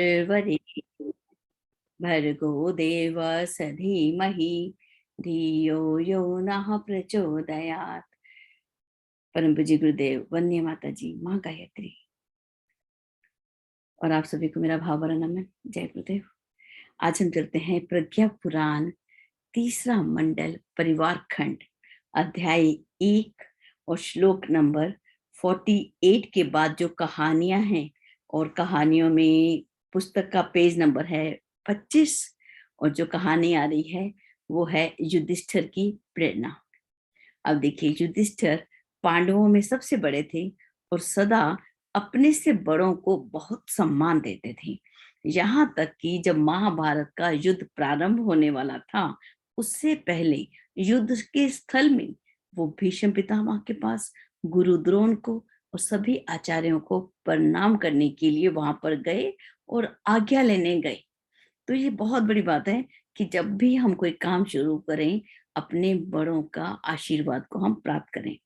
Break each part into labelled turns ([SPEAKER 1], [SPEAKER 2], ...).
[SPEAKER 1] वरे भर्गो देवस्य धीमहि धियो यो नः प्रचोदयात्। परम पूज्य गुरुदेव, वंदे माता जी, माँ गायत्री। और आप सभी को मेरा भाव भरा नमन। जय गुरुदेव। आज हम चलते हैं प्रज्ञा पुराण, तीसरा मंडल, परिवार खंड, अध्याय 1 और श्लोक नंबर 48 के बाद जो कहानियां हैं, और कहानियों में पुस्तक का पेज नंबर है 25, और जो कहानी आ रही है वो है युधिष्ठिर की प्रेरणा। अब देखिए, युधिष्ठिर पांडवों में सबसे बड़े थे और सदा अपने से बड़ों को बहुत सम्मान देते थे। यहाँ तक कि जब महाभारत का युद्ध प्रारंभ होने वाला था, उससे पहले युद्ध के स्थल में वो भीष्म पितामह के पास, गुरु द्रोण को और सभी आचार्यों को प्रणाम करने के लिए वहां पर गए और आज्ञा लेने गए। तो ये बहुत बड़ी बात है कि जब भी हम कोई काम शुरू करें, अपने बड़ों का आशीर्वाद को हम प्राप्त करें।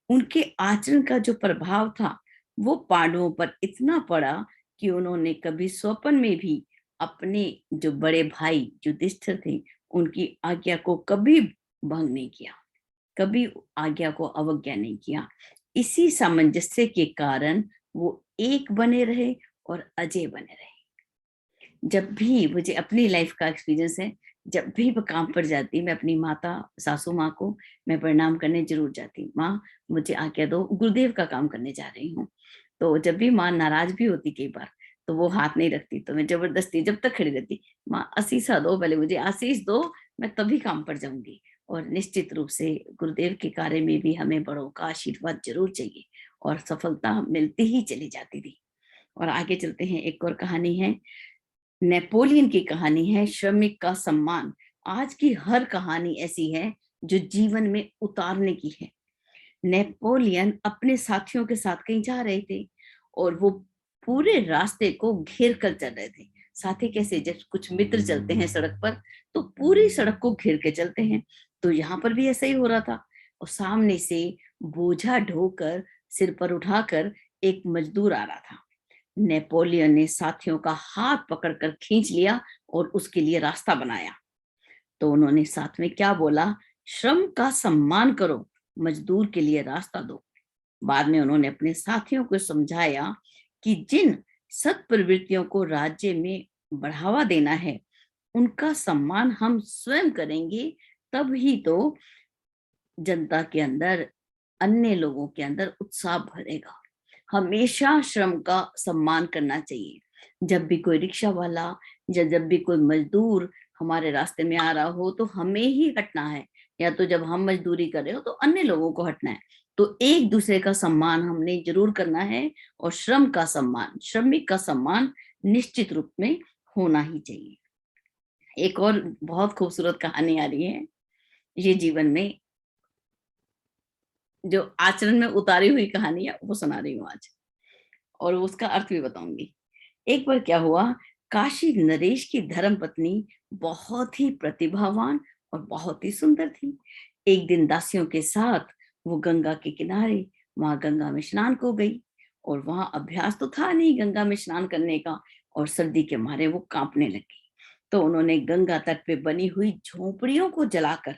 [SPEAKER 1] उनके आचरण का जो प्रभाव था वो पांडवों पर इतना पड़ा कि उन्होंने कभी स्वप्न में भी अपने जो बड़े भाई युधिष्ठिर थे उनकी आज्ञा को कभी भंग नहीं किया, कभी आज्ञा को अवज्ञा नहीं किया। इसी सामंजस्य के कारण वो एक बने रहे और अजय बने रहे। जब भी मुझे अपनी लाइफ का एक्सपीरियंस है, जब भी मैं काम पर जाती, मैं अपनी माता सासू माँ को मैं प्रणाम करने जरूर जाती। माँ मुझे आज्ञा दो, गुरुदेव का काम करने जा रही हूँ। तो जब भी माँ नाराज भी होती कई बार, तो वो हाथ नहीं रखती, तो मैं जबरदस्ती जब तक खड़ी रहती, माँ आशीषा दो, पहले मुझे आशीष दो, मैं तभी काम पर जाऊंगी। और निश्चित रूप से गुरुदेव के कार्य में भी हमें बड़ों का आशीर्वाद जरूर चाहिए, और सफलता मिलती ही चली जाती थी। और आगे चलते हैं, एक और कहानी है, नेपोलियन की कहानी है, श्रमिक का सम्मान। आज की हर कहानी ऐसी है जो जीवन में उतारने की है। नेपोलियन अपने साथियों के साथ कहीं जा रहे थे और वो पूरे रास्ते को घेर कर चल रहे थे। साथी कैसे, जब कुछ मित्र चलते हैं सड़क पर तो पूरी सड़क को घेर के चलते हैं, तो यहाँ पर भी ऐसा ही हो रहा था। और सामने से बोझा ढोकर सिर पर उठाकर एक मजदूर आ रहा था। नेपोलियन ने साथियों का हाथ पकड़कर खींच लिया और उसके लिए रास्ता बनाया। तो उन्होंने साथ में क्या बोला, श्रम का सम्मान करो, मजदूर के लिए रास्ता दो। बाद में उन्होंने अपने साथियों को समझाया कि जिन सत् प्रवृत्तियों को राज्य में बढ़ावा देना है, उनका सम्मान हम स्वयं करेंगे, तब ही तो जनता के अंदर, अन्य लोगों के अंदर उत्साह भरेगा। हमेशा श्रम का सम्मान करना चाहिए। जब भी कोई रिक्शा वाला या जब भी कोई मजदूर हमारे रास्ते में आ रहा हो तो हमें ही हटना है, या तो जब हम मजदूरी कर रहे हो तो अन्य लोगों को हटना है। तो एक दूसरे का सम्मान हमने जरूर करना है, और श्रम का सम्मान, श्रमिक का सम्मान निश्चित रूप में होना ही चाहिए। एक और बहुत खूबसूरत कहानी आ रही है, ये जीवन में जो आचरण में उतारी हुई कहानी है वो सुना रही हूँ आज, और उसका अर्थ भी बताऊंगी। एक बार क्या हुआ, काशी नरेश की धर्म पत्नी बहुत ही प्रतिभावान और बहुत ही सुंदर थी। एक दिन दासियों के साथ वो गंगा के किनारे, वहां गंगा में स्नान को गई, और वहां अभ्यास तो था नहीं गंगा में स्नान करने का, और सर्दी के मारे वो कांपने लगी। तो उन्होंने गंगा तट पे बनी हुई झोपड़ियों को जलाकर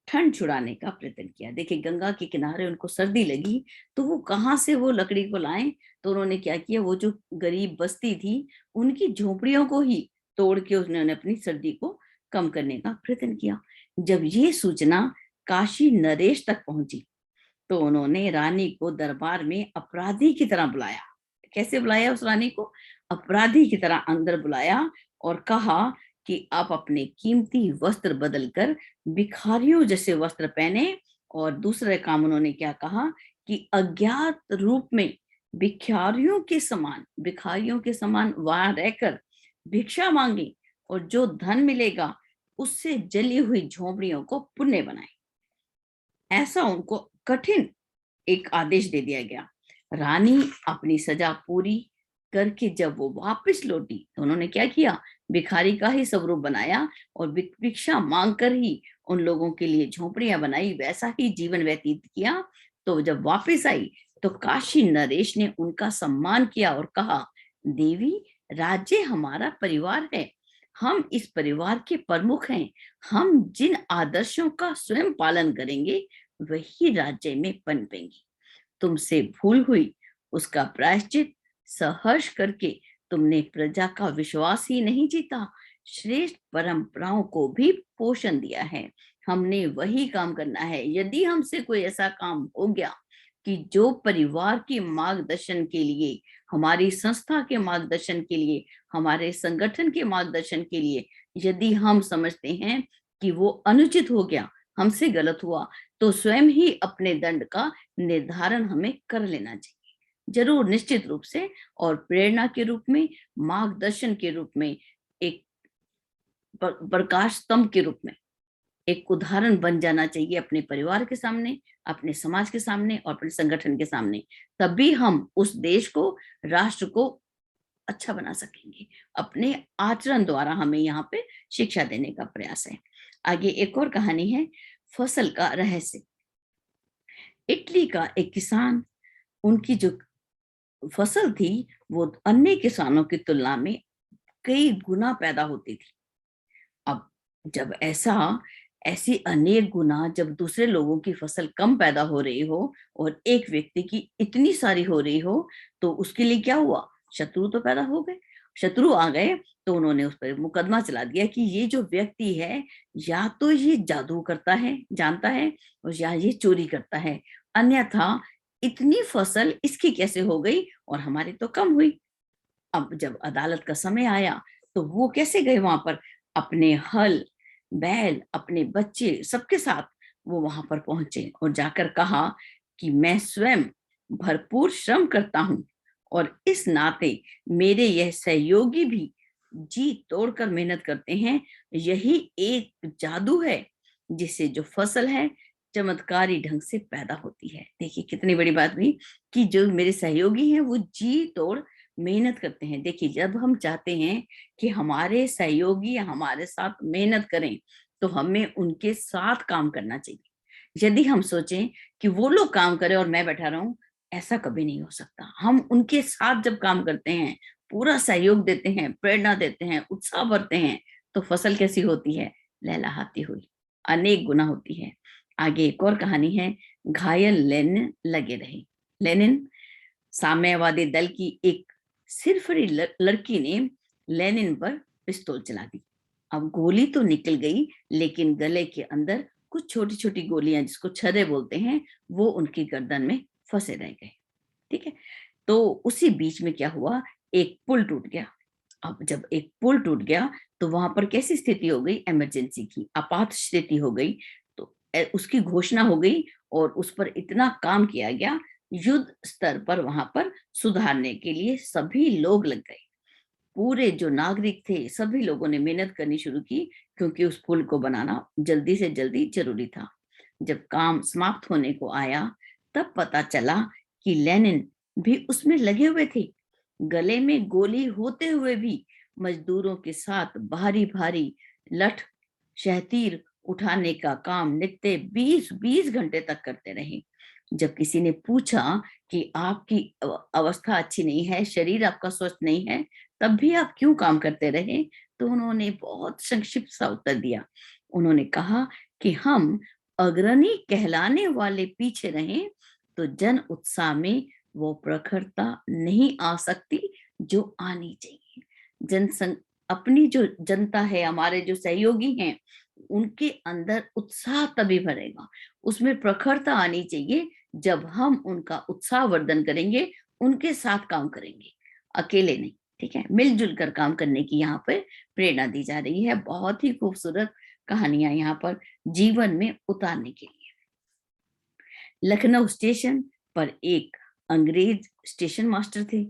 [SPEAKER 1] ठंड छुड़ाने का प्रयत्न किया। देखिए, गंगा के किनारे उनको सर्दी लगी, तो वो कहाँ से वो लकड़ी को लाएं। तो उन्होंने क्या किया, वो जो गरीब बस्ती थी उनकी झोपड़ियों को ही तोड़ के उन्होंने अपनी सर्दी को कम करने का प्रयत्न किया। जब ये सूचना काशी नरेश तक पहुंची, तो उन्होंने रानी को दरबार में अपराधी की तरह बुलाया। कैसे बुलाया उस रानी को, अपराधी की तरह अंदर बुलाया और कहा कि आप अपने कीमती वस्त्र बदलकर भिखारियों जैसे वस्त्र पहने। और दूसरे काम उन्होंने क्या कहा कि अज्ञात रूप में भिखारियों के समान वहां रहकर भिक्षा मांगे, और जो धन मिलेगा उससे जली हुई झोपड़ियों को पुण्य बनाए। ऐसा उनको कठिन एक आदेश दे दिया गया। रानी अपनी सजा पूरी करके जब वो वापस लौटी, तो उन्होंने क्या किया, भिखारी का ही स्वरूप बनाया और भिक्षा मांग कर ही उन लोगों के लिए झोपड़ियां बनाई, वैसा ही जीवन व्यतीत किया। तो जब वापस आई तो काशी नरेश ने उनका सम्मान किया और कहा, देवी राज्य हमारा परिवार है, हम इस परिवार के प्रमुख हैं। हम जिन आदर्शों का स्वयं पालन करेंगे वही राज्य में पनपेंगे। तुमसे भूल हुई उसका प्रायश्चित सहर्ष करके तुमने प्रजा का विश्वास ही नहीं जीता, श्रेष्ठ परंपराओं को भी पोषण दिया है। हमने वही काम करना है। यदि हमसे कोई ऐसा काम हो गया कि जो परिवार के मार्गदर्शन के लिए, हमारी संस्था के मार्गदर्शन के लिए, हमारे संगठन के मार्गदर्शन के लिए यदि हम समझते हैं कि वो अनुचित हो गया, हमसे गलत हुआ, तो स्वयं ही अपने दंड का निर्धारण हमें कर लेना चाहिए, जरूर, निश्चित रूप से। और प्रेरणा के रूप में, मार्गदर्शन के रूप में, एक प्रकाश स्तंभ के रूप में एक उदाहरण बन जाना चाहिए अपने परिवार के सामने, अपने समाज के सामने और अपने संगठन के सामने। तभी हम उस देश को, राष्ट्र को अच्छा बना सकेंगे। अपने आचरण द्वारा हमें यहाँ पे शिक्षा देने का प्रयास है। आगे एक और कहानी है, फसल का रहस्य। इटली का एक किसान, उनकी जो फसल थी वो अन्य किसानों की तुलना में कई गुना पैदा होती थी। अब जब ऐसी अनेक गुना जब दूसरे लोगों की फसल कम पैदा हो रही हो और एक व्यक्ति की इतनी सारी हो रही हो, तो उसके लिए क्या हुआ, शत्रु तो पैदा हो गए। शत्रु आ गए तो उन्होंने उस पर मुकदमा चला दिया कि ये जो व्यक्ति है या तो ये जादू करता है, जानता है, और या ये चोरी करता है, अन्यथा इतनी फसल इसकी कैसे हो गई और हमारी तो कम हुई। अब जब अदालत का समय आया तो वो कैसे गए वहां पर, अपने हल, बैल, अपने बच्चे सबके साथ वो वहां पर पहुंचे और जाकर कहा कि मैं स्वयं भरपूर श्रम करता हूं और इस नाते मेरे यह सहयोगी भी जी तोड़कर मेहनत करते हैं। यही एक जादू है जिससे जो फसल है चमत्कारी ढंग से पैदा होती है। देखिए कितनी बड़ी बात हुई कि जो मेरे सहयोगी हैं वो जी तोड़ मेहनत करते हैं। देखिए जब हम चाहते हैं कि हमारे सहयोगी हमारे साथ मेहनत करें तो हमें उनके साथ काम करना चाहिए। यदि हम सोचें कि वो लोग काम करें और मैं बैठा रहूं, ऐसा कभी नहीं हो सकता। हम उनके साथ जब काम करते हैं, पूरा सहयोग देते हैं, प्रेरणा देते हैं, उत्साह भरते हैं, तो फसल कैसी होती है, लहलहाती हुई, अनेक गुना होती है। आगे एक और कहानी है, घायल लेनिन लगे रहे। लेनिन, साम्यवादी दल की एक सिरफरी लड़की ने लेनिन पर पिस्तौल चला दी। अब गोली तो निकल गई लेकिन गले के अंदर कुछ छोटी छोटी गोलियां, जिसको छर्रे बोलते हैं, वो उनकी गर्दन में फंसे रह गए। ठीक है, तो उसी बीच में क्या हुआ, एक पुल टूट गया। अब जब एक पुल टूट गया तो वहां पर कैसी स्थिति हो गई, इमरजेंसी की, आपात स्थिति हो गई। तो उसकी घोषणा हो गई और उस पर इतना काम किया गया, युद्ध स्तर पर वहां पर सुधारने के लिए सभी लोग लग गए। पूरे जो नागरिक थे सभी लोगों ने मेहनत करनी शुरू की, क्योंकि उस पुल को बनाना जल्दी से जल्दी जरूरी था। जब काम समाप्त होने को आया तब पता चला कि लेनिन भी उसमें लगे हुए थे। गले में गोली होते हुए भी मजदूरों के साथ भारी भारी लठ, शहतीर उठाने का काम नित्य 20-20 घंटे तक करते रहे। जब किसी ने पूछा कि आपकी अवस्था अच्छी नहीं है, शरीर आपका स्वस्थ नहीं है, तब भी आप क्यों काम करते रहे, तो उन्होंने बहुत संक्षिप्त सा उत्तर दिया। उन्होंने कहा कि हम अग्रणी कहलाने वाले पीछे रहें तो जन उत्साह में वो प्रखरता नहीं आ सकती जो आनी चाहिए। जनसंघ, अपनी जो जनता है, हमारे जो सहयोगी हैं, उनके अंदर उत्साह तभी भरेगा, उसमें प्रखरता आनी चाहिए जब हम उनका उत्साह वर्धन करेंगे, उनके साथ काम करेंगे, अकेले नहीं। ठीक है, मिलजुल कर काम करने की यहाँ पर प्रेरणा दी जा रही है। बहुत ही खूबसूरत कहानियां यहाँ पर जीवन में उतारने के लिए। लखनऊ स्टेशन पर एक अंग्रेज स्टेशन मास्टर थे।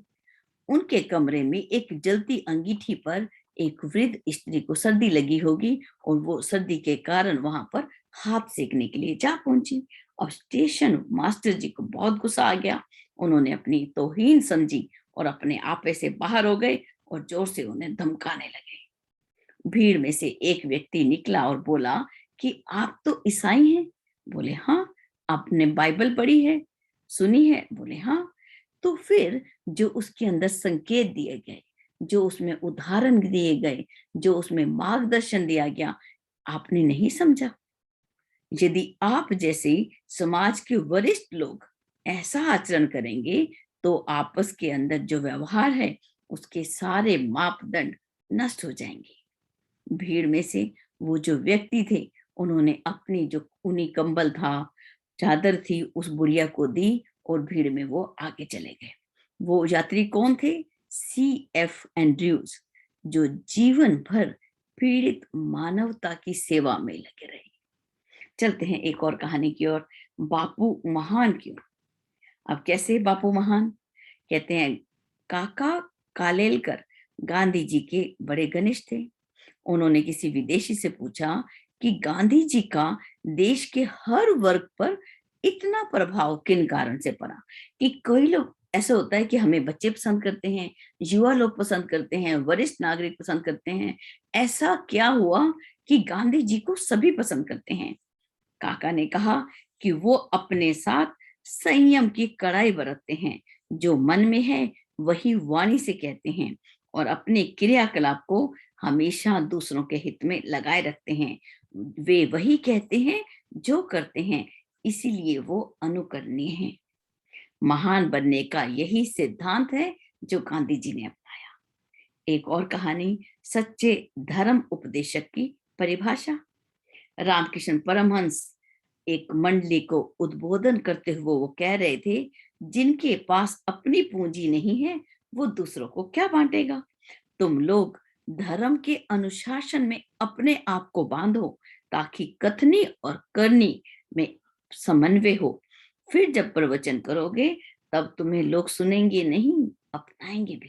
[SPEAKER 1] उनके कमरे में एक जलती अंगीठी पर एक वृद्ध स्त्री को सर्दी लगी होगी और वो सर्दी के कारण वहां पर हाथ सेकने के लिए जा पहुंची। अब स्टेशन मास्टर जी को बहुत गुस्सा आ गया। उन्होंने अपनी तौहीन समझी और अपने आपे से बाहर हो गए और जोर से उन्हें धमकाने लगे। भीड़ में से एक व्यक्ति निकला और बोला कि आप तो ईसाई हैं। बोले हाँ। आपने बाइबल पढ़ी है, सुनी है? बोले हाँ। तो फिर जो उसके अंदर संकेत दिए गए, जो उसमें उदाहरण दिए गए, जो उसमें मार्गदर्शन दिया गया, आपने नहीं समझा? यदि आप जैसे समाज के वरिष्ठ लोग ऐसा आचरण करेंगे, तो आपस के अंदर जो व्यवहार है, उसके सारे मापदंड नष्ट हो जाएंगे। भीड़ में से वो जो व्यक्ति थे, उन्होंने अपनी जो ऊनी कंबल था, चादर थी, उस बुढ़िया को दी और भीड़ में वो आगे चले गए। वो यात्री कौन थे? C.F. एंड्रयूज, जो जीवन भर पीड़ित मानवता की सेवा में लगे रहे। चलते हैं एक और कहानी की ओर, बापू महान की ओर। अब कैसे बापू महान? कहते हैं, काका कालेलकर गांधी जी के बड़े घनिष्ठ थे। उन्होंने किसी विदेशी से पूछा कि गांधी जी का देश के हर वर्ग पर इतना प्रभाव किन कारण से पड़ा। कि कोई लोग ऐसा होता है कि हमें बच्चे पसंद करते हैं, युवा लोग पसंद करते हैं, वरिष्ठ नागरिक पसंद करते हैं, ऐसा क्या हुआ कि गांधी जी को सभी पसंद करते हैं? काका ने कहा कि वो अपने साथ संयम की कड़ाई बरतते हैं, जो मन में है वही वाणी से कहते हैं, और अपने क्रियाकलाप को हमेशा दूसरों के हित में लगाए रखते हैं। वे वही कहते हैं जो करते हैं, इसीलिए वो अनुकरणीय हैं। महान बनने का यही सिद्धांत है जो गांधी जी ने अपनाया। एक और कहानी, सच्चे धर्म उपदेशक की परिभाषा। रामकृष्ण परमहंस एक मंडली को उद्बोधन करते हुए वो कह रहे थे, जिनके पास अपनी पूंजी नहीं है, वो दूसरों को क्या बांटेगा? तुम लोग धर्म के अनुशासन में अपने आप को बांधो, ताकि कथनी और करनी में समन्वय हो। फिर जब प्रवचन करोगे, तब तुम्हें लोग सुनेंगे नहीं, अपनाएंगे भी।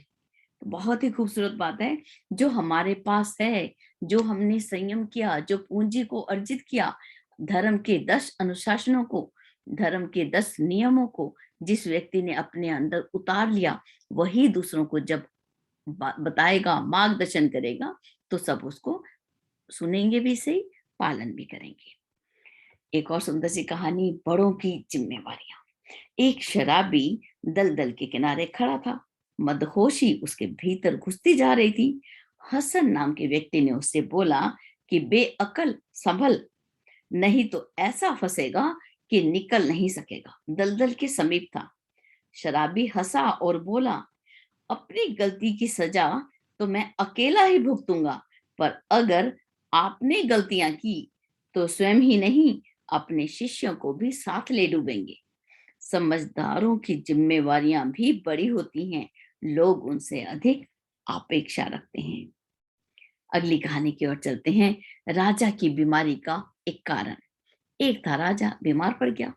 [SPEAKER 1] तो बहुत ही खूबसूरत बात है। जो हमारे पास है, जो हमने संयम किया, जो पूंजी को अर्जित किया, धर्म के 10 अनुशासनों को, धर्म के 10 नियमों को जिस व्यक्ति ने अपने अंदर उतार लिया, वही दूसरों को जब बताएगा, मार्गदर्शन करेगा, तो सब उसको सुनेंगे भी सही, पालन भी करेंगे। एक और सुंदर सी कहानी, बड़ों की जिम्मेवारियां। एक शराबी दलदल के किनारे खड़ा था। मदहोशी उसके भीतर घुसती जा रही थी। हसन नाम के व्यक्ति ने उससे बोला कि बेअकल संभल, नहीं तो ऐसा फंसेगा कि निकल नहीं सकेगा। दलदल के समीप था। शराबी हंसा और बोला, अपनी गलती की सजा तो मैं अकेला ही भुगतूंगा, पर अगर आपने गलतियां की तो स्वयं ही नहीं, अपने शिष्यों को भी साथ ले डूबेंगे। समझदारों की जिम्मेवारियां भी बड़ी होती हैं, लोग उनसे अधिक अपेक्षा रखते हैं। अगली कहानी की ओर चलते हैं, राजा की बीमारी का एक कारण। एक था राजा, बीमार पड़ गया,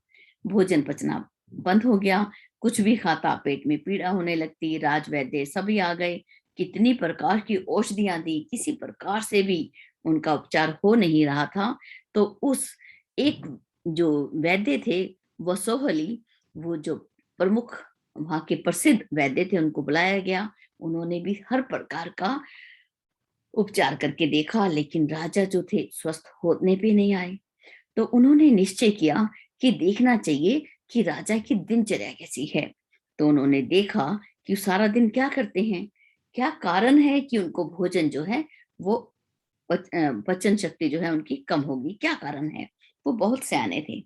[SPEAKER 1] भोजन पचना बंद हो गया, कुछ भी खाता पेट में पीड़ा होने लगती। राजवैद्य सभी आ गए, कितनी प्रकार की औषधियां दी, किसी प्रकार से भी उनका उपचार हो नहीं रहा था। तो उस एक जो वैद्य थे, वसोहली, वो जो प्रमुख वहां के प्रसिद्ध वैद्य थे, उनको बुलाया गया। उन्होंने भी हर प्रकार का उपचार करके देखा, लेकिन राजा जो थे स्वस्थ होने पे नहीं आए। तो उन्होंने निश्चय किया कि देखना चाहिए कि राजा की दिनचर्या कैसी है। तो उन्होंने देखा कि सारा दिन क्या करते हैं, क्या कारण है कि उनको भोजन जो है वो पचन शक्ति जो है उनकी कम होगी, क्या कारण है। वो बहुत सयाने थे।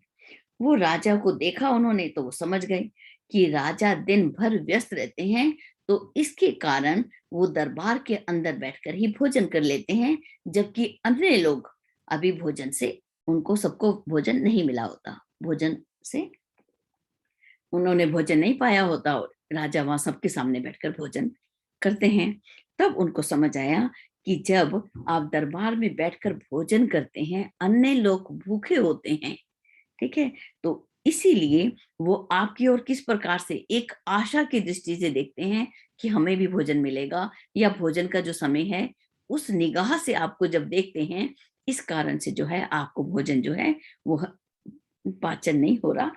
[SPEAKER 1] वो राजा को देखा उन्होंने, तो वो समझ गए कि राजा दिन भर व्यस्त रहते हैं, तो इसके कारण वो दरबार के अंदर बैठकर ही भोजन कर लेते हैं, जबकि अन्य लोग अभी भोजन से, उनको सबको भोजन नहीं मिला होता, भोजन से उन्होंने भोजन नहीं पाया होता, और राजा वहां सबके सामने बैठकर भोजन करते हैं। तब उनको समझ आया कि जब आप दरबार में बैठकर भोजन करते हैं, अन्य लोग भूखे होते हैं, ठीक है, तो इसीलिए वो आपकी ओर किस प्रकार से एक आशा की दृष्टि से देखते हैं कि हमें भी भोजन मिलेगा, या भोजन का जो समय है उस निगाह से आपको जब देखते हैं, इस कारण से जो है आपको भोजन जो है वो पाचन नहीं हो रहा।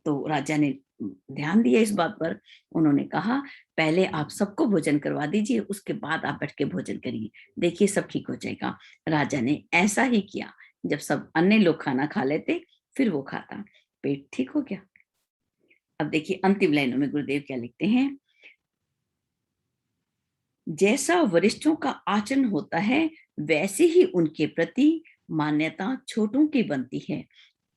[SPEAKER 1] तो राजा ने ध्यान दिया इस बात पर। उन्होंने कहा, पहले आप सबको भोजन करवा दीजिए, उसके बाद आप बैठ के भोजन करिए, देखिए सब ठीक हो जाएगा। राजा ने ऐसा ही किया। जब सब अन्य लोग खाना खा लेते, फिर वो खाता, पेट ठीक हो गया। अब देखिए अंतिम लाइनों में गुरुदेव क्या लिखते हैं, जैसा वरिष्ठों का आचरण होता है वैसे ही उनके प्रति मान्यता छोटों की बनती है।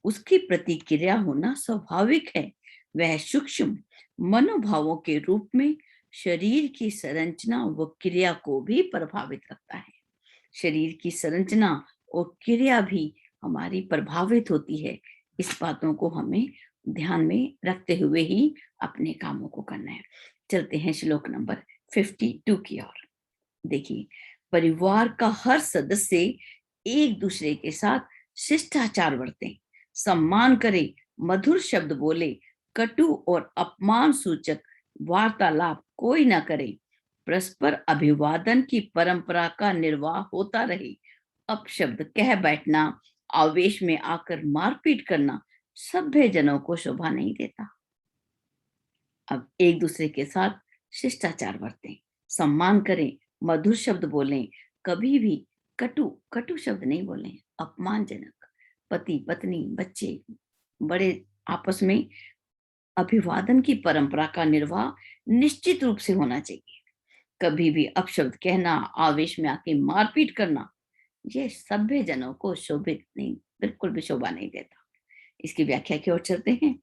[SPEAKER 1] उसकी प्रतिक्रिया होना स्वाभाविक है। वह सूक्ष्म मनोभावों के रूप में शरीर की संरचना व क्रिया को भी प्रभावित रखता है। शरीर की संरचना और क्रिया भी हमारी प्रभावित होती है। इस बातों को हमें ध्यान में रखते हुए ही अपने कामों को करना है। चलते हैं श्लोक नंबर 52 की ओर। देखिए, परिवार का हर सदस्य एक दूसरे के साथ शिष्टाचार बरतें, सम्मान करे, मधुर शब्द बोले, कटु और अपमान सूचक वार्तालाप कोई ना करे, परस्पर अभिवादन की परंपरा का निर्वाह होता रहे। अपशब्द कह बैठना, आवेश में आकर मारपीट करना सभ्य जनों को शोभा नहीं देता। अब एक दूसरे के साथ शिष्टाचार बरतें, सम्मान करें, मधुर शब्द बोलें, कभी भी कटु कटु शब्द नहीं बोलें, अपमानजनक। पति पत्नी बच्चे बड़े आपस में अभिवादन की परंपरा का निर्वाह निश्चित रूप से होना चाहिए। कभी भी अपशब्द कहना, आवेश में आके मारपीट करना, ये सभ्य जनों को शोभित नहीं, बिल्कुल भी शोभा नहीं देता। इसकी व्याख्या की ओर चलते हैं।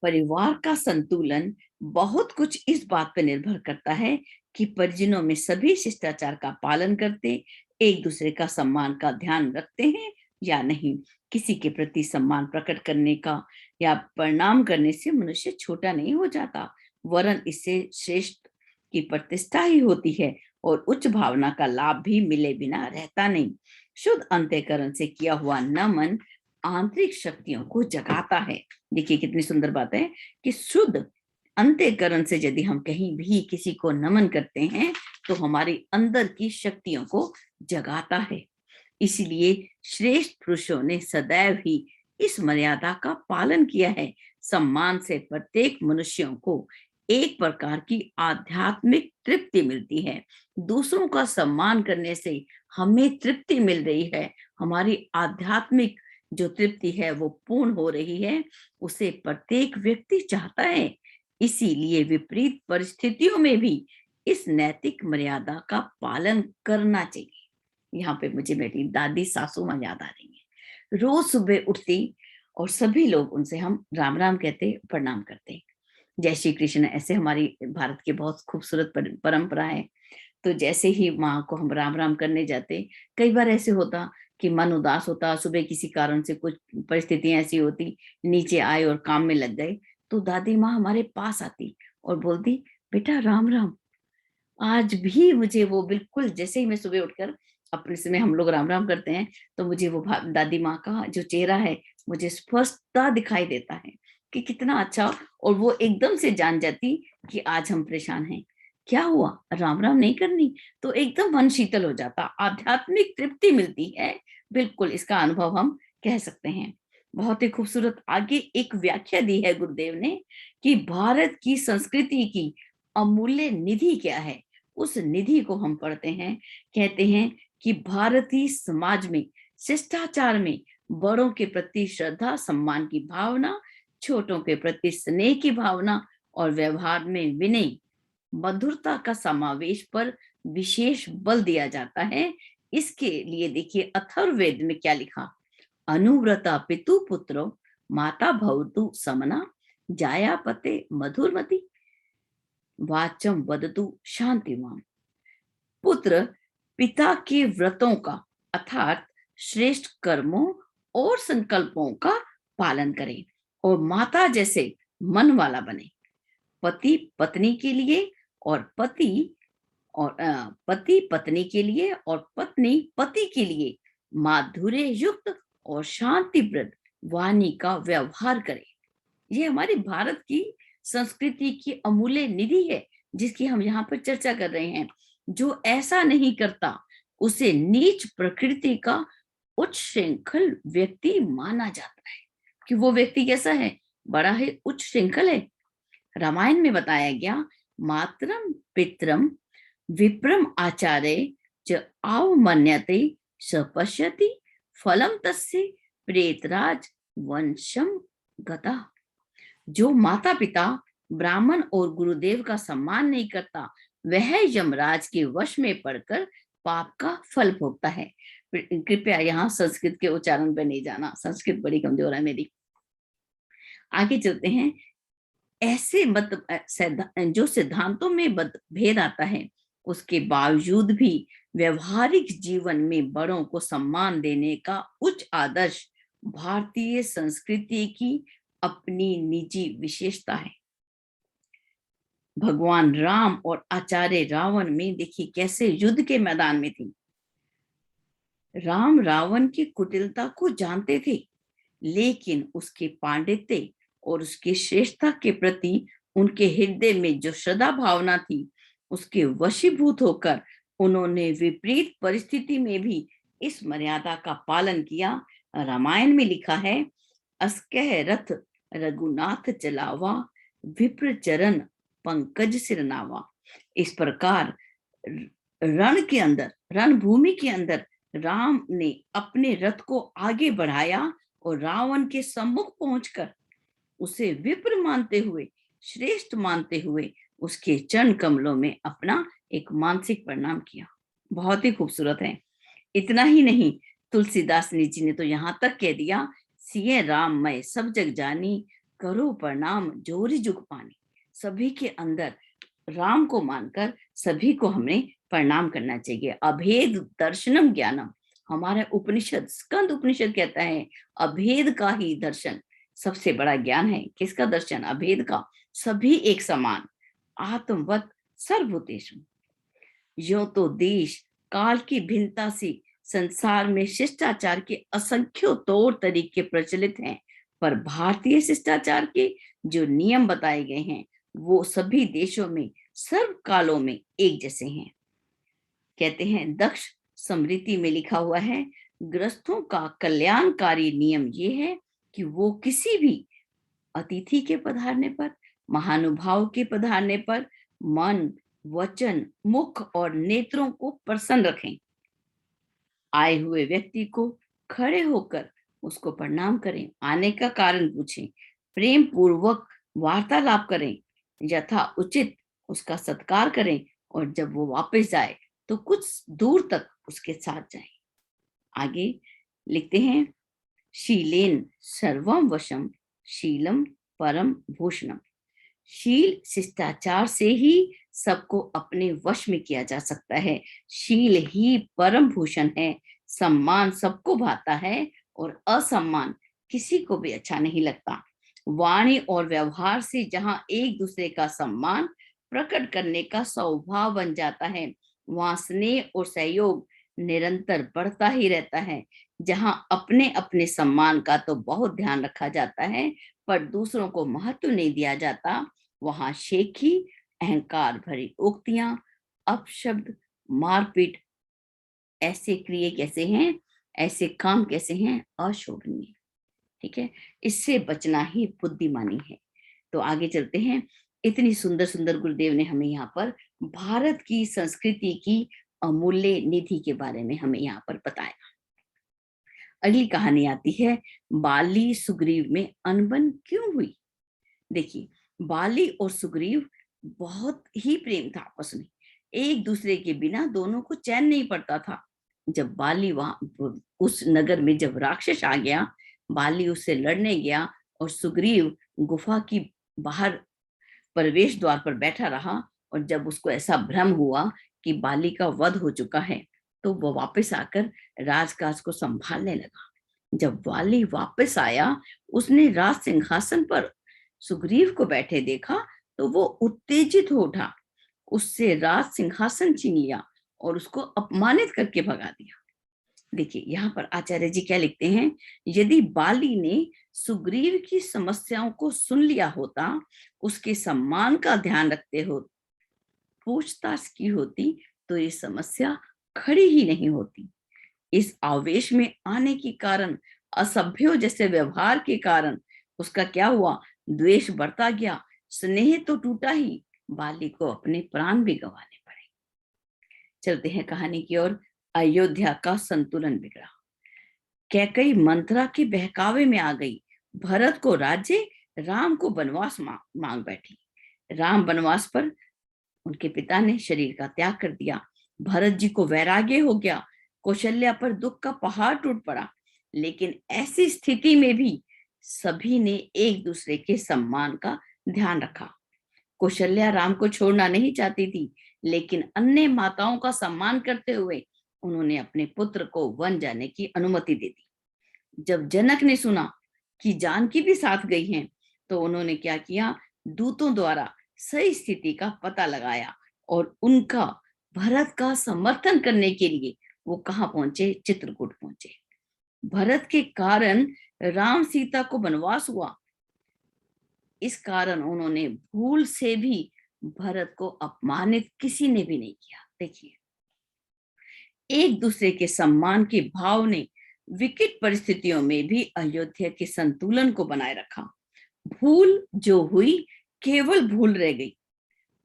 [SPEAKER 1] परिवार का संतुलन बहुत कुछ इस बात पर निर्भर करता है कि परिजनों में सभी शिष्टाचार का पालन करते, एक दूसरे का सम्मान का ध्यान रखते हैं या नहीं। किसी के प्रति सम्मान प्रकट करने का या प्रणाम करने से मनुष्य छोटा नहीं हो जाता, वरन इससे श्रेष्ठ की प्रतिष्ठा ही होती है और उच्च भावना का लाभ भी मिले बिना रहता नहीं। शुद्ध अंतःकरण से किया हुआ नमन आंतरिक शक्तियों को जगाता है। देखिए कितनी सुंदर बात है कि शुद्ध अंतःकरण से यदि हम कहीं भी किसी को नमन करते हैं तो हमारी अंदर की शक्तियों को जगाता है। इसलिए श्रेष्ठ पुरुषों ने सदैव ही इस मर्यादा का पालन किया है। सम्मान से प्रत्येक मनुष्यों को एक प्रकार की आध्यात्मिक तृप्ति मिलती है। दूसरों का सम्मान करने से हमें तृप्ति मिल रही है। हमारी आध्यात्मिक जो तृप्ति है वो पूर्ण हो रही है, उसे प्रत्येक व्यक्ति चाहता है। इसीलिए विपरीत परिस्थितियों में भी इस नैतिक मर्यादा का पालन करना चाहिए। यहाँ पे मुझे मेरी दादी सासू माँ याद आ रही है। रोज सुबह उठती और सभी लोग उनसे हम राम राम कहते, प्रणाम करते, जय श्री कृष्ण। ऐसे हमारी भारत की बहुत खूबसूरत परंपरा है। तो जैसे ही माँ को हम राम राम करने जाते, कई बार ऐसे होता कि मन उदास होता, सुबह किसी कारण से कुछ परिस्थितियां ऐसी होती, नीचे आए और काम में लग गए, तो दादी माँ हमारे पास आती और बोलती, बेटा राम राम। आज भी मुझे वो बिल्कुल, जैसे ही मैं सुबह उठकर अपने समय हम लोग राम राम करते हैं, तो मुझे वो दादी माँ का जो चेहरा है मुझे स्पष्टता दिखाई देता है कि कितना अच्छा। और वो एकदम से जान जाती कि आज हम परेशान हैं, क्या हुआ, राम राम नहीं करनी, तो एकदम मन शीतल हो जाता, आध्यात्मिक तृप्ति मिलती है। बिल्कुल इसका अनुभव हम कह सकते हैं। बहुत ही खूबसूरत आगे एक व्याख्या दी है गुरुदेव ने कि भारत की संस्कृति की अमूल्य निधि क्या है। उस निधि को हम पढ़ते हैं, कहते हैं कि भारतीय समाज में शिष्टाचार में बड़ों के प्रति श्रद्धा सम्मान की भावना, छोटों के प्रति स्नेह की भावना और व्यवहार में विनय मधुरता का समावेश पर विशेष बल दिया जाता है। इसके लिए देखिए अथर्ववेद में क्या लिखा, अनुव्रता पितु पुत्रो माता भवतु समना जायापते मधुरमति वाचम वदतु शांतिमाम। पुत्र पिता के व्रतों का अर्थात श्रेष्ठ कर्मों और संकल्पों का पालन करे और माता जैसे मन वाला बने। पति पत्नी के लिए और पति पत्नी के लिए और पत्नी पति के लिए माधुर्य युक्त और शांतिप्रद वाणी का व्यवहार करे। ये हमारी भारत की संस्कृति की अमूल्य निधि है जिसकी हम यहाँ पर चर्चा कर रहे हैं। जो ऐसा नहीं करता उसे नीच प्रकृति का उच्च श्रृंखल व्यक्ति माना जाता है। कि वो व्यक्ति कैसा है, बड़ा ही उच्च श्रृंखल है। रामायण में बताया गया, मातरम पितरम विप्रम आचार्य च आवमन्यते सपश्यति फलम तस्य प्रेतराज वंशम गता। जो माता पिता ब्राह्मण और गुरुदेव का सम्मान नहीं करता वह यमराज के वश में पड़कर पाप का फल भोगता है। कृपया यहाँ संस्कृत के उच्चारण पे नहीं जाना, संस्कृत बड़ी कमजोर है मेरी। आगे चलते हैं। ऐसे मत जो सिद्धांतों में भेद आता है, उसके बावजूद भी व्यवहारिक जीवन में बड़ों को सम्मान देने का उच्च आदर्श भारतीय संस्कृति की अपनी निजी विशेषता है। भगवान राम और आचार्य रावण में देखिए कैसे युद्ध के मैदान में थी। राम रावण की कुटिलता को जानते थे, लेकिन उसके पांडित्य और उसकी श्रेष्ठता के प्रति उनके हृदय में जो श्रद्धा भावना थी, उसके वशीभूत होकर उन्होंने विपरीत परिस्थिति में भी इस मर्यादा का पालन किया। रामायण में लिखा है, अस्कह रथ रघुनाथ चलावा, विप्र चरण पंकज सिरनावा। इस प्रकार रणभूमि के अंदर राम ने अपने रथ को आगे बढ़ाया और रावण के सम्मुख पहुंचकर उसे विप्र मानते हुए, श्रेष्ठ मानते हुए उसके चरण कमलों में अपना एक मानसिक प्रणाम किया। बहुत ही खूबसूरत है। इतना ही नहीं, तुलसीदास जी ने तो यहाँ तक कह दिया, सिए राम मैं सब जग जानी, करो प्रणाम जोरी जुग पानी। सभी के अंदर राम को मानकर सभी को हमें प्रणाम करना चाहिए। अभेद दर्शनम ज्ञानम, हमारे उपनिषद स्कंद उपनिषद कहता है अभेद का ही दर्शन सबसे बड़ा ज्ञान है। किसका दर्शन? अभेद का। सभी एक समान, आत्मवत सर्वभूतेषु। यो तो देश काल की भिन्नता से संसार में शिष्टाचार के असंख्य तौर तरीके प्रचलित हैं, पर भारतीय शिष्टाचार के जो नियम बताए गए हैं वो सभी देशों में सर्व कालों में एक जैसे हैं। कहते हैं दक्ष स्मृति में लिखा हुआ है, गृहस्थों का कल्याणकारी नियम ये है कि वो किसी भी अतिथि के पधारने पर, महानुभाव के पधारने पर मन, वचन, मुख और नेत्रों को प्रसन्न रखें। आए हुए व्यक्ति को खड़े होकर उसको प्रणाम करें, आने का कारण पूछें, प्रेम पूर्वक वार्तालाप करें, यथा उचित उसका सत्कार करें और जब वो वापस जाए तो कुछ दूर तक उसके साथ जाएं। आगे लिखते हैं, शीलेन सर्वम वशम शीलम परम भूषणम। शील शिष्टाचार से ही सबको अपने वश में किया जा सकता है। शील ही परम भूषण है। सम्मान सबको भाता है और असम्मान किसी को भी अच्छा नहीं लगता। वाणी और व्यवहार से जहां एक दूसरे का सम्मान प्रकट करने का स्वभाव बन जाता है, वहां स्नेह और सहयोग निरंतर बढ़ता ही रहता है। जहां अपने अपने सम्मान का तो बहुत ध्यान रखा जाता है, पर दूसरों को महत्व नहीं दिया जाता, वहां शेखी, अहंकार भरी उक्तियां, अपशब्द, मारपीट, ऐसे क्रिए कैसे हैं, ऐसे काम कैसे हैं, अशोभनीय। ठीक है, इससे बचना ही बुद्धिमानी है। तो आगे चलते हैं। इतनी सुंदर सुंदर गुरुदेव ने हमें यहाँ पर भारत की संस्कृति की अमूल्य निधि के बारे में हमें यहाँ पर बताया। अगली कहानी आती है, बाली सुग्रीव में अनबन क्यों हुई। देखिए, बाली और सुग्रीव बहुत ही प्रेम था आपस में, एक दूसरे के बिना दोनों को चैन नहीं पड़ता था। जब बाली वहां उस नगर में जब राक्षस आ गया, बाली उससे लड़ने गया और सुग्रीव गुफा की बाहर प्रवेश द्वार पर बैठा रहा। और जब उसको ऐसा भ्रम हुआ कि बाली का वध हो चुका है, तो वो वापस आकर राजकाज को संभालने लगा। जब बाली वापस आया, उसने राज सिंहासन पर सुग्रीव को बैठे देखा तो वो उत्तेजित हो उठा, उससे राज सिंहासन छीन लिया और उसको अपमानित करके भगा दिया। देखिए यहाँ पर आचार्य जी क्या लिखते हैं, यदि बाली ने सुग्रीव की समस्याओं को सुन लिया होता, उसके सम्मान का ध्यान रखते हो, पूछताछ की होती, तो ये समस्या खड़ी ही नहीं होती। इस आवेश में आने के कारण, असभ्यों जैसे व्यवहार के कारण उसका क्या हुआ, द्वेष बढ़ता गया, स्नेह तो टूटा ही, बाली को अपने प्राण भी गंवाने पड़े। चलते हैं कहानी की ओर। अयोध्या का संतुलन बिगड़ा। कैकई मंथरा के बहकावे में आ गई। भरत को राज्य, राम को वनवास मांग बैठी। राम वनवास पर उनके पिता ने शरीर का त्याग कर दिया। भरत जी को वैराग्य हो गया। कौशल्या पर दुख का पहाड़ टूट पड़ा। लेकिन ऐसी स्थिति में भी सभी ने एक दूसरे के सम्मान का ध्यान रखा। कौशल्या राम को छोड़ना नहीं चाहती थी, लेकिन अन्य माताओं का सम्मान करते हुए उन्होंने अपने पुत्र को वन जाने की अनुमति दे दी। जब जनक ने सुना कि जानकी भी साथ गई हैं, तो उन्होंने क्या किया, दूतों द्वारा सही स्थिति का पता लगाया और उनका भरत का समर्थन करने के लिए वो कहाँ पहुंचे, चित्रकूट पहुंचे। भरत के कारण राम सीता को वनवास हुआ। इस कारण उन्होंने भूल से भी भरत को अपमानित किसी ने भी नहीं किया। देखिए, एक दूसरे के सम्मान के भाव ने विकट परिस्थितियों में भी अयोध्या के संतुलन को बनाए रखा। भूल जो हुई केवल भूल रह गई।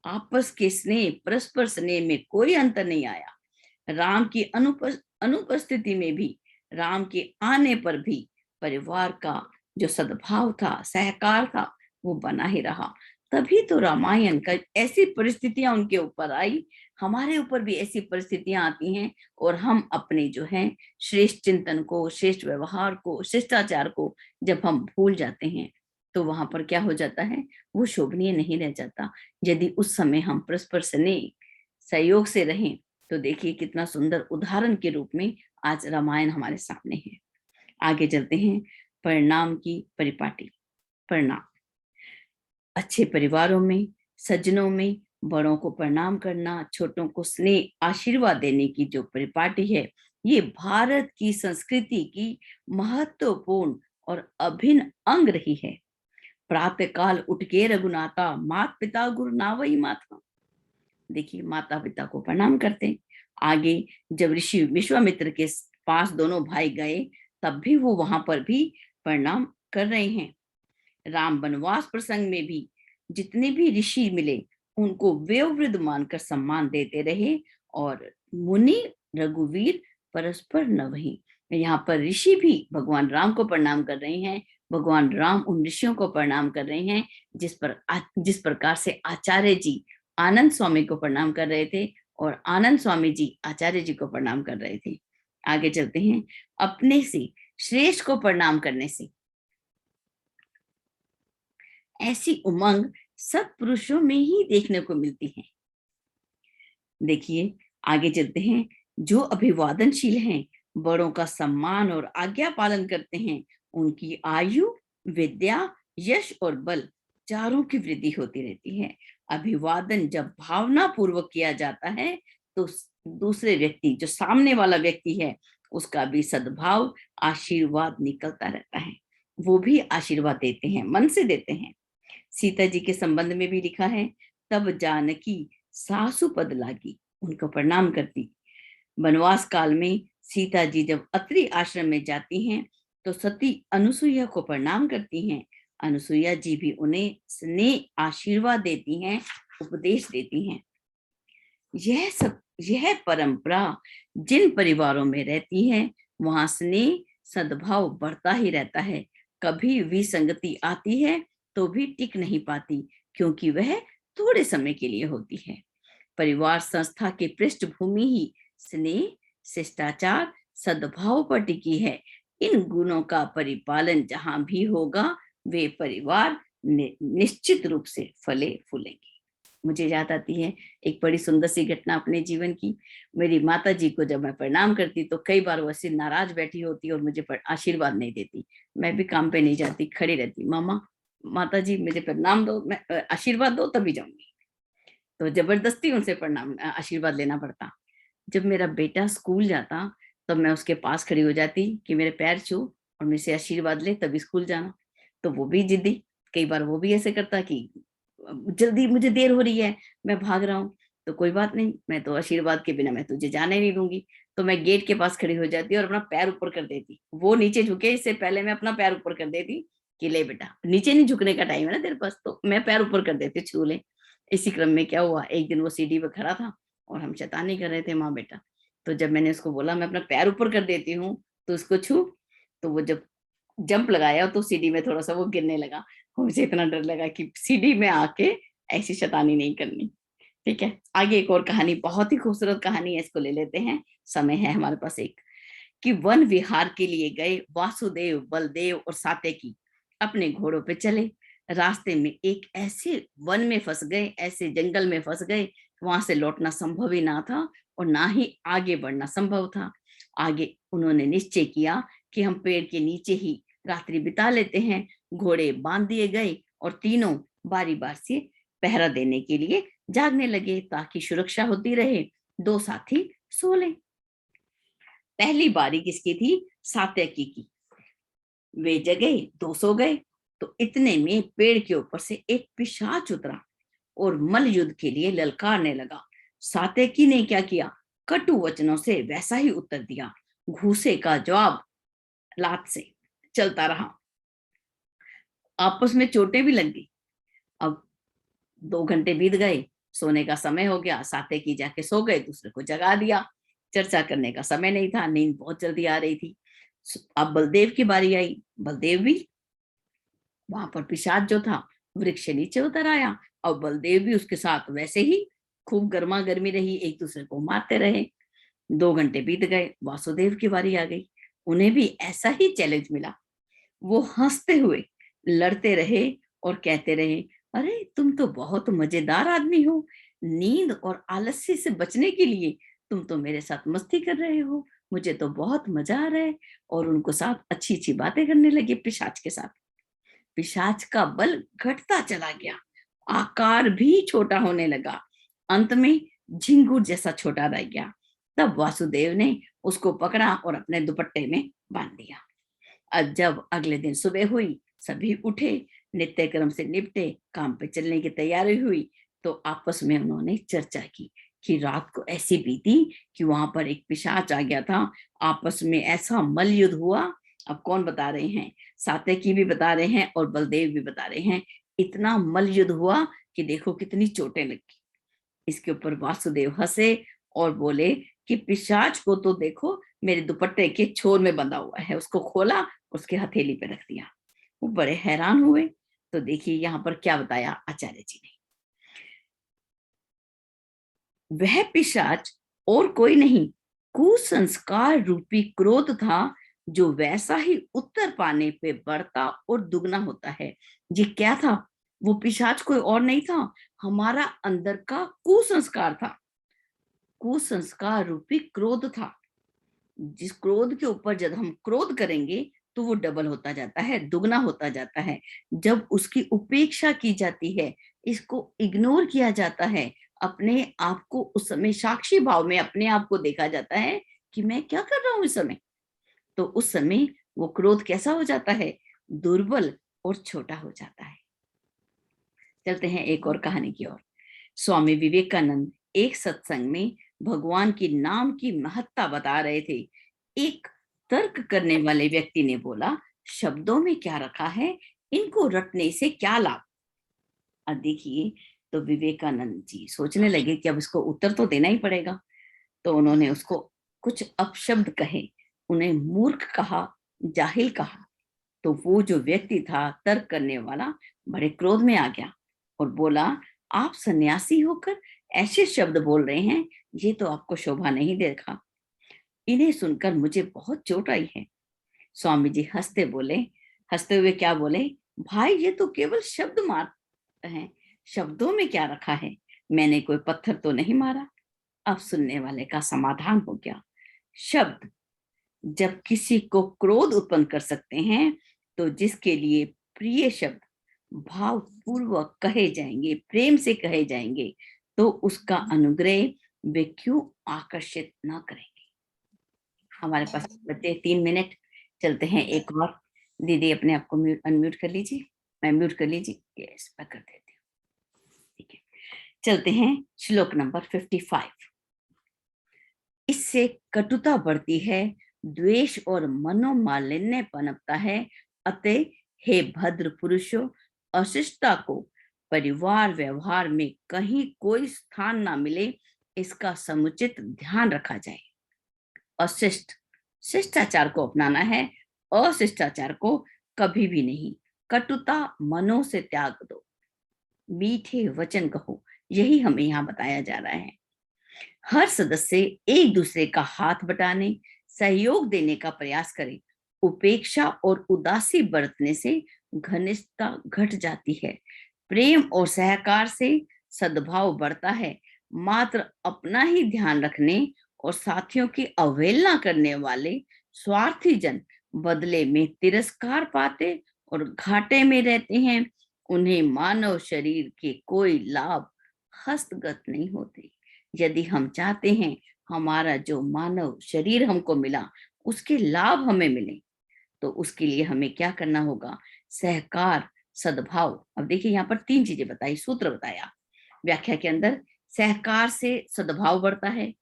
[SPEAKER 1] आपस के स्नेह, परस्पर स्नेह में कोई अंतर नहीं आया। राम की अनुपस्थिति में भी, राम के आने पर भी परिवार का जो सद्भाव था, सहकार था, वो बना ही रहा। तभी तो रामायण का ऐसी परिस्थितियां उनके ऊपर आई, हमारे ऊपर भी ऐसी परिस्थितियां आती हैं और हम अपने जो है श्रेष्ठ चिंतन को, श्रेष्ठ व्यवहार को, शिष्टाचार को जब हम भूल जाते हैं तो वहां पर क्या हो जाता है, वो शोभनीय नहीं रह जाता। यदि उस समय हम परस्पर स्नेह सहयोग से रहें तो देखिए कितना सुंदर उदाहरण के रूप में आज रामायण हमारे सामने है। आगे चलते हैं, परिणाम की परिपाटी। परिणाम, अच्छे परिवारों में, सज्जनों में बड़ों को प्रणाम करना, छोटों को स्नेह आशीर्वाद देने की जो परिपाटी है, ये भारत की संस्कृति की महत्वपूर्ण और अभिन्न अंग रही है। प्रातः काल उठ के रघुनाथा, मात पिता गुरु नावई माता। देखिए, माता पिता को प्रणाम करते हैं। आगे जब ऋषि विश्वामित्र के पास दोनों भाई गए, तब भी वो वहां पर भी प्रणाम कर रहे हैं। राम वनवास प्रसंग में भी जितने भी ऋषि मिले उनको वयोवृद्ध मानकर सम्मान देते रहे और मुनि रघुवीर परस्पर नवहि। यहाँ पर ऋषि भी भगवान राम को प्रणाम कर रहे हैं, भगवान राम उन ऋषियों को प्रणाम कर रहे हैं जिस प्रकार से आचार्य जी आनंद स्वामी को प्रणाम कर रहे थे और आनंद स्वामी जी आचार्य जी को प्रणाम कर रहे थे। आगे चलते हैं, अपने से श्रेष्ठ को प्रणाम करने से ऐसी उमंग सत्पुरुषों में ही देखने को मिलती है। देखिए, आगे चलते हैं, जो अभिवादनशील हैं, बड़ों का सम्मान और आज्ञा पालन करते हैं, उनकी आयु, विद्या, यश और बल चारों की वृद्धि होती रहती है। अभिवादन जब भावना पूर्वक किया जाता है तो दूसरे व्यक्ति, जो सामने वाला व्यक्ति है, उसका भी सद्भाव, आशीर्वाद निकलता रहता है। वो भी आशीर्वाद देते हैं, मन से देते हैं। सीता जी के संबंध में भी लिखा है, तब जानकी सासु पद लागी, उनको प्रणाम करती। वनवास काल में सीता जी जब अत्रि आश्रम में जाती हैं तो सती अनुसुईया को प्रणाम करती हैं। अनुसुईया जी भी उन्हें स्नेह आशीर्वाद देती हैं, उपदेश देती हैं। यह परंपरा जिन परिवारों में रहती है वहां स्नेह सद्भाव बढ़ता ही रहता है। कभी विसंगति आती है तो भी टिक नहीं पाती, क्योंकि वह थोड़े समय के लिए होती है। परिवार संस्था की पृष्ठभूमि ही स्नेह, शिष्टाचार, सद्भाव पर टिकी है। इन गुणों का परिपालन जहां भी होगा, वे परिवार निश्चित रूप से फले फूलेंगे। मुझे याद आती है एक बड़ी सुंदर सी घटना अपने जीवन की। मेरी माता जी को जब मैं प्रणाम करती तो कई बार वो ऐसी नाराज बैठी होती और मुझे आशीर्वाद नहीं देती। मैं भी काम पे नहीं जाती, खड़ी रहती, मामा माता जी मुझे प्रणाम दो, मैं आशीर्वाद दो तभी जाऊंगी। तो जबरदस्ती उनसे प्रणाम आशीर्वाद लेना पड़ता। जब मेरा बेटा स्कूल जाता तब मैं उसके पास खड़ी हो जाती कि मेरे पैर छू और मेरे से आशीर्वाद ले तभी स्कूल जाना। तो वो भी जिद्दी, कई बार वो भी ऐसे करता कि जल्दी, मुझे देर हो रही है, मैं भाग रहा हूँ। तो कोई बात नहीं, मैं तो आशीर्वाद के बिना मैं तुझे जाने नहीं दूंगी। तो मैं गेट के पास खड़ी हो जाती और अपना पैर ऊपर कर देती। वो नीचे झुके इससे पहले मैं अपना पैर ऊपर कर देती कि ले बेटा, नीचे नहीं झुकने का टाइम है ना तेरे पास, तो मैं पैर ऊपर कर देती, छू ले। इसी क्रम में क्या हुआ, एक दिन वो सीढ़ी पे खड़ा था और हम शैतानी कर रहे थे माँ बेटा। तो जब मैंने उसको बोला मैं अपना पैर ऊपर कर देती हूँ तो उसको छू, तो वो जब जंप लगाया तो सीढ़ी में थोड़ा सा वो गिरने लगा। मुझे इतना डर लगा कि सीढ़ी में आके ऐसी शैतानी नहीं करनी। ठीक है, आगे एक और कहानी, बहुत ही खूबसूरत कहानी है, इसको ले लेते हैं, समय है हमारे पास एक। कि वन विहार के लिए गए वासुदेव, बलदेव और सात्यकी अपने घोड़ों पे चले। रास्ते में एक ऐसे वन में फंस गए, ऐसे जंगल में फंस गए, वहां से लौटना संभव ही ना था और ना ही आगे बढ़ना संभव था। आगे उन्होंने निश्चय किया कि हम पेड़ के नीचे ही रात्रि बिता लेते हैं। घोड़े बांध दिए गए और तीनों बारी बार से पहरा देने के लिए जागने लगे ताकि सुरक्षा होती रहे। दो साथी सो लें। पहली बारी किसकी थी? सात्यकी की। वे जगे, दो सो गए। तो इतने में पेड़ के ऊपर से एक पिशाच उतरा और मल युद्ध के लिए ललकारने लगा। सात्यकी ने क्या किया? कटु वचनों से वैसा ही उत्तर दिया। घूसे का जवाब लात से चलता रहा। आपस में चोटें भी लग गई। अब 2 घंटे बीत गए, सोने का समय हो गया। सात्यकी जाके सो गए, दूसरे को जगा दिया। चर्चा करने का समय नहीं था, नींद बहुत जल्दी आ रही थी। अब बलदेव की बारी आई। बलदेव भी, वहां पर पिशाच जो था वृक्ष से नीचे उतर आया और बलदेव भी उसके साथ वैसे ही खूब गर्मा गर्मी रही, एक दूसरे को मारते रहे। 2 घंटे बीत गए, वासुदेव की बारी आ गई। उन्हें भी ऐसा ही चैलेंज मिला। वो हंसते हुए लड़ते रहे और कहते रहे, अरे तुम तो बहुत मजेदार आदमी हो। नींद और आलस्य से बचने के लिए तुम तो मेरे साथ मस्ती कर रहे हो। मुझे तो बहुत मजा आ रहा है। और उनको साथ अच्छी अच्छी बातें करने लगे पिशाच के साथ। पिशाच का बल घटता चला गया, आकार भी छोटा होने लगा। अंत में झिंगुर जैसा छोटा रह गया। तब वासुदेव ने उसको पकड़ा और अपने दुपट्टे में बांध दिया। अब जब अगले दिन सुबह हुई, सभी उठे, नित्य कर्म से निपटे, काम पे चलने की तैयारी हुई। तो आपस में उन्होंने चर्चा की कि रात को ऐसी बीती कि वहां पर एक पिशाच आ गया था। आपस में ऐसा मल युद्ध हुआ। अब कौन बता रहे हैं? सात्यकी भी बता रहे हैं और बलदेव भी बता रहे हैं। इतना मल युद्ध हुआ कि देखो कितनी चोटें लगी। इसके ऊपर वासुदेव हंसे और बोले कि पिशाच को तो देखो मेरे दुपट्टे के छोर में बंधा हुआ है। उसको खोला, उसके हथेली पे रख दिया। वो बड़े हैरान हुए। तो देखिए यहाँ पर क्या बताया आचार्य जी ने। वह पिशाच और कोई नहीं, कुसंस्कार रूपी क्रोध था, जो वैसा ही उत्तर पाने पे बढ़ता और दुगना होता है। ये क्या था? वो पिशाच कोई और नहीं था, हमारा अंदर का कुसंस्कार था। कुसंस्कार रूपी क्रोध था। जिस क्रोध के ऊपर जब हम क्रोध करेंगे तो वो डबल होता जाता है, दुगना होता जाता है। जब उसकी उपेक्षा की जाती है, इसको इग्नोर किया जाता है, अपने आप को उस समय साक्षी भाव में अपने आप को देखा जाता है कि मैं क्या कर रहा हूं इस समय। तो उस समय वो क्रोध कैसा हो जाता है? दुर्बल और छोटा हो जाता है। चलते हैं एक और कहानी की ओर। स्वामी विवेकानंद एक सत्संग में भगवान की नाम की महत्ता बता रहे थे। एक तर्क करने वाले व्यक्ति ने बोला, शब्दों में क्या रखा है, इनको रटने से क्या लाभ? अब देखिए, तो विवेकानंद जी सोचने लगे कि अब इसको उत्तर तो देना ही पड़ेगा। तो उन्होंने उसको कुछ अपशब्द कहे, उन्हें मूर्ख कहा, जाहिल कहा। तो वो जो व्यक्ति था तर्क करने वाला, बड़े क्रोध में आ गया और बोला, आप सन्यासी होकर ऐसे शब्द बोल रहे हैं, ये तो आपको शोभा नहीं देगा। इन्हें सुनकर मुझे बहुत चोट आई है। स्वामी जी हंसते बोले, हंसते हुए क्या बोले, भाई ये तो केवल शब्द मात्र हैं, शब्दों में क्या रखा है, मैंने कोई पत्थर तो नहीं मारा। अब सुनने वाले का समाधान हो गया। शब्द जब किसी को क्रोध उत्पन्न कर सकते हैं, तो जिसके लिए प्रिय शब्द भावपूर्वक कहे जाएंगे, प्रेम से कहे जाएंगे, तो उसका अनुग्रह वे क्यों आकर्षित ना करेंगे। हमारे पास बचे 3 मिनट, चलते हैं एक और। दीदी अपने आप को म्यूट अनम्यूट कर लीजिए, मैं म्यूट कर लीजिए, यस मैं कर देती हूँ। ठीक है, चलते हैं श्लोक नंबर 55। इससे कटुता बढ़ती है, द्वेष और मनोमालिन्य पनपता है। अतः हे भद्र पुरुषों, अशिष्टता को परिवार व्यवहार में कहीं कोई स्थान ना मिले, इसका समुचित ध्यान रखा जाए। अशिष्ट, शिष्टाचार को अपनाना है, अशिष्टाचार को कभी भी नहीं। कटुता मनो से त्याग दो, मीठे वचन कहो, यही हमें यहाँ बताया जा रहा है। हर सदस्य एक दूसरे का हाथ बटाने, सहयोग देने का प्रयास करे। उपेक्षा और उदासी बरतने से घनिष्ठता घट जाती है। प्रेम और सहकार से सद्भाव बढ़ता है। मात्र अपना ही ध्यान रखने और साथियों की अवहेलना करने वाले स्वार्थी जन बदले में तिरस्कार पाते और घाटे में रहते हैं। उन्हें मानव शरीर के कोई लाभ हस्तगत नहीं होते। यदि हम चाहते हैं हमारा जो मानव शरीर हमको मिला उसके लाभ हमें मिले, तो उसके लिए हमें क्या करना होगा? सहकार, सद्भाव। अब देखिए यहाँ पर 3 चीजें बताई, सूत्र बताया व्याख्या के अंदर। सहकार से सद्भाव बढ़ता है,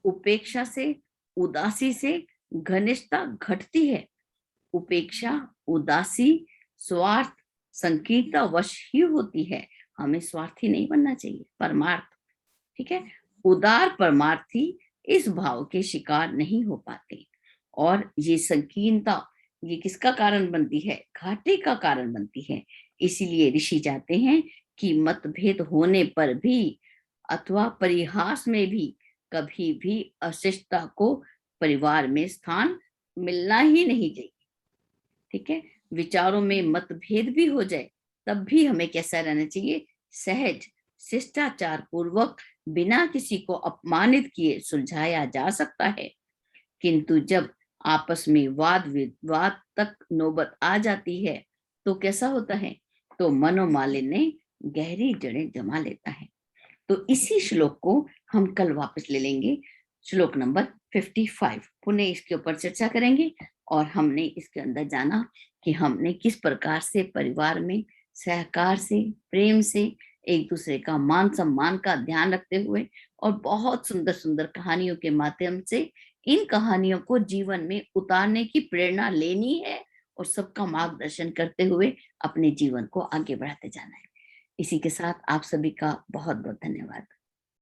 [SPEAKER 1] उपेक्षा से, उदासी से घनिष्ठता घटती है। उपेक्षा, उदासी, स्वार्थ, संकीर्णता वश ही होती है। हमें स्वार्थी नहीं बनना चाहिए, परमार्थ। ठीक है। उदार परमार्थी इस भाव के शिकार नहीं हो पाते। और ये संकीर्णता, ये किसका कारण बनती है? घाटे का कारण बनती है। इसीलिए ऋषि चाहते हैं कि मतभेद होने पर भी अथवा परिहास में भी कभी भी अशिष्टता को परिवार में स्थान मिलना ही नहीं चाहिए। ठीक है। विचारों में मतभेद भी हो जाए तब भी हमें कैसा रहना चाहिए? सहज, शिष्टाचार पूर्वक, बिना किसी को अपमानित किए सुलझाया जा सकता है। किंतु जब आपस में वाद विवाद तक नौबत आ जाती है तो कैसा होता है? तो मनोमालिन्य गहरी जड़ें जमा लेता है। तो इसी श्लोक को हम कल वापस ले लेंगे, श्लोक नंबर 55। पुनः इसके ऊपर चर्चा करेंगे और हमने इसके अंदर जाना कि हमने किस प्रकार से परिवार में सहकार से, प्रेम से, एक दूसरे का मान सम्मान का ध्यान रखते हुए और बहुत सुंदर सुंदर कहानियों के माध्यम से इन कहानियों को जीवन में उतारने की प्रेरणा लेनी है और सबका मार्गदर्शन करते हुए अपने जीवन को आगे बढ़ाते जाना है। इसी के साथ आप सभी का बहुत बहुत धन्यवाद।